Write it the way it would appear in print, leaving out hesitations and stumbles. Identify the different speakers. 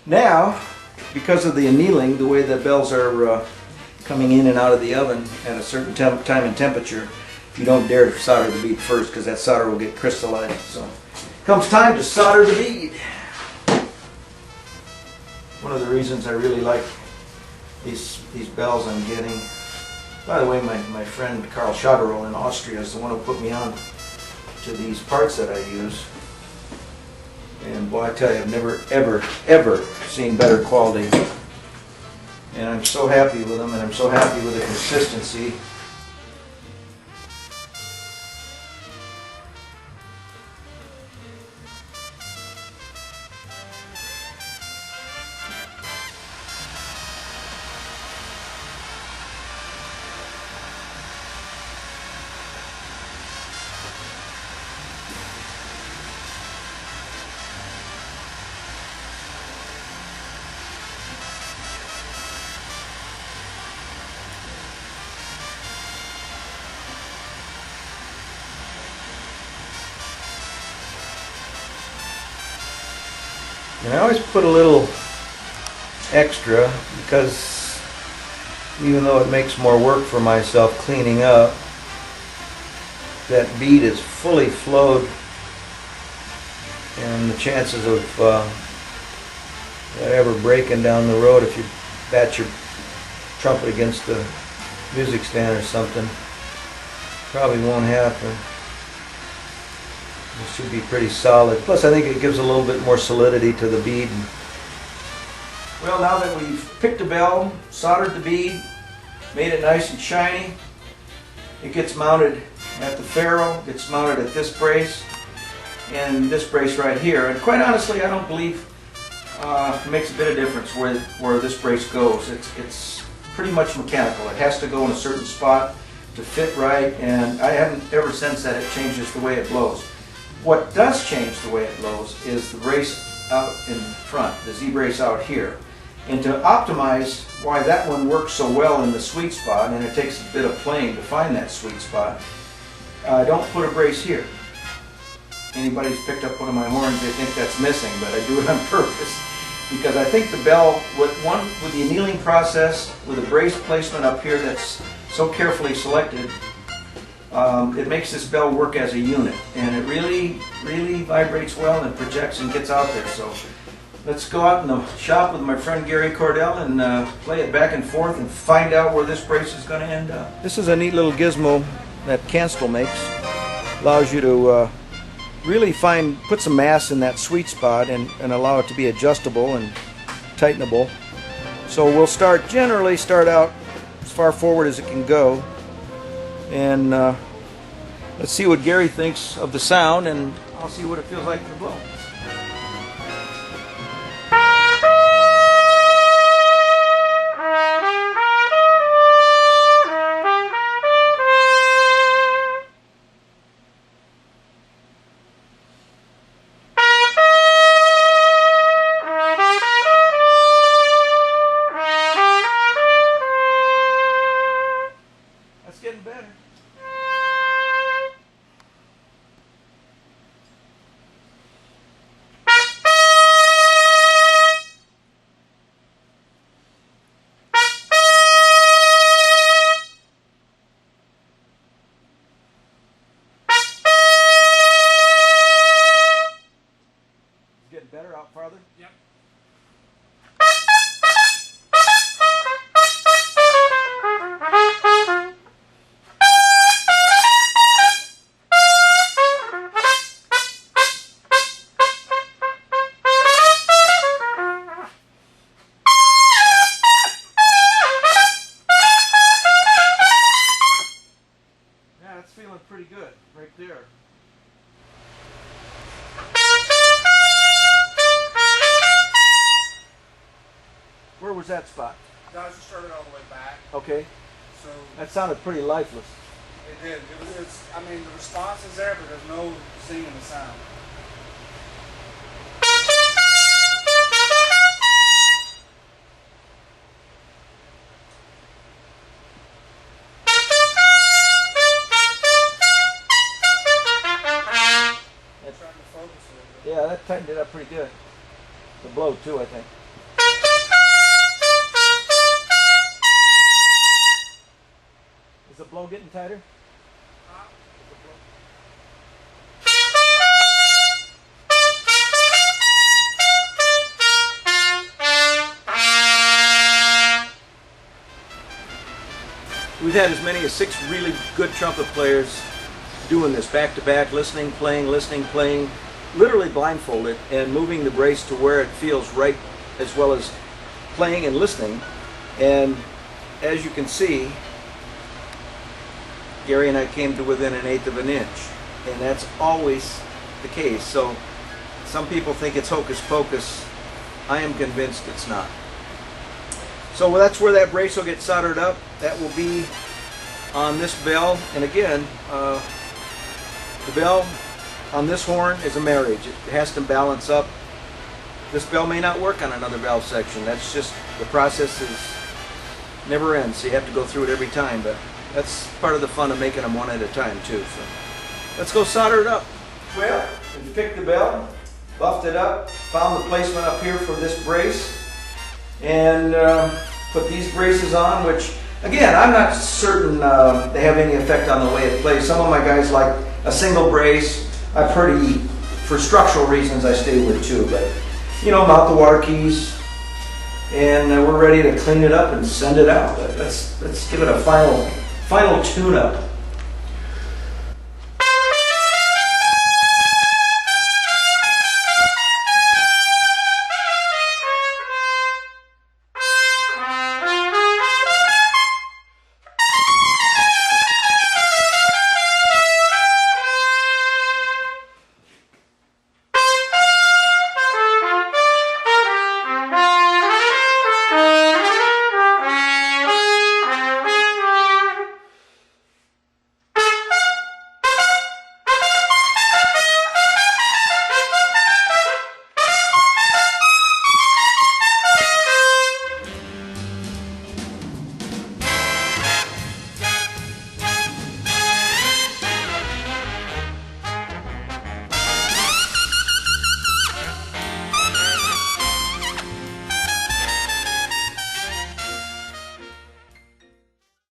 Speaker 1: Now, because of the annealing, the way the bells are coming in and out of the oven at a certain time and temperature, you don't dare to solder the bead first because that solder will get crystallized. So, comes time to solder the bead. One of the reasons I really like these bells I'm getting. By the way, my friend Carl Scodwell in Austria is the one who put me on to these parts that I use. And boy, I tell you, I've never, ever seen better quality. And I'm so happy with them, and I'm so happy with the consistency. And I always put a little extra because even though it makes more work for myself cleaning up, that bead is fully flowed, and the chances of that ever breaking down the road if you bat your trumpet against the music stand or something probably won't happen. It should be pretty solid. Plus, I think it gives a little bit more solidity to the bead. Well, now that we've picked the bell, soldered the bead, made it nice and shiny, it gets mounted at the ferrule, gets mounted at this brace, and this brace right here. And quite honestly, I don't believe it makes a bit of difference where this brace goes. It's pretty much mechanical. It has to go in a certain spot to fit right, and I haven't ever sensed that it changes the way it blows. What does change the way it blows is the brace out in front, the Z brace out here. And to optimize why that one works so well in the sweet spot, and it takes a bit of playing to find that sweet spot, don't put a brace here. Anybody who's picked up one of my horns, they think that's missing, but I do it on purpose. Because I think the bell, with the annealing process, with a brace placement up here that's so carefully selected, it makes this bell work as a unit, and it really vibrates well and projects and gets out there. So let's go out in the shop with my friend Gary Cordell and play it back and forth and find out where this brace is going to end up. This is a neat little gizmo that Canstell makes. Allows you to really put some mass in that sweet spot and allow it to be adjustable and tightenable. So we'll generally start out as far forward as it can go. And let's see what Gary thinks of the sound, and I'll see what it feels like to blow. That's getting better. Getting better out farther? Yep. Yeah, that's feeling pretty good right there. Where was that spot?
Speaker 2: That was just started all the way back.
Speaker 1: Okay.
Speaker 2: So
Speaker 1: That sounded pretty lifeless.
Speaker 2: it did. I mean, the response is there, but there's no singing the sound.
Speaker 1: Yeah, that tightened it up pretty good. The blow too, I think. the blow getting tighter? We've had as many as 6 really good trumpet players doing this back to back, listening, playing, literally blindfolded and moving the brace to where it feels right, as well as playing and listening. And as you can see, Gary and I came to within 1/8 of an inch, and that's always the case. So some people think it's hocus pocus. I am convinced it's not. So that's where that brace will get soldered up. That will be on this bell. And again, the bell on this horn is a marriage. It has to balance up. This bell may not work on another valve section. That's just, the process is never ends. So you have to go through it every time. But that's part of the fun of making them one at a time too. So let's go solder it up. Well, we picked the bell, buffed it up, found the placement up here for this brace, and put these braces on, which again, I'm not certain they have any effect on the way it plays. Some of my guys like a single brace. For structural reasons, I stay with 2, but you know, mount the water keys, and we're ready to clean it up and send it out. Let's give it a final tune-up.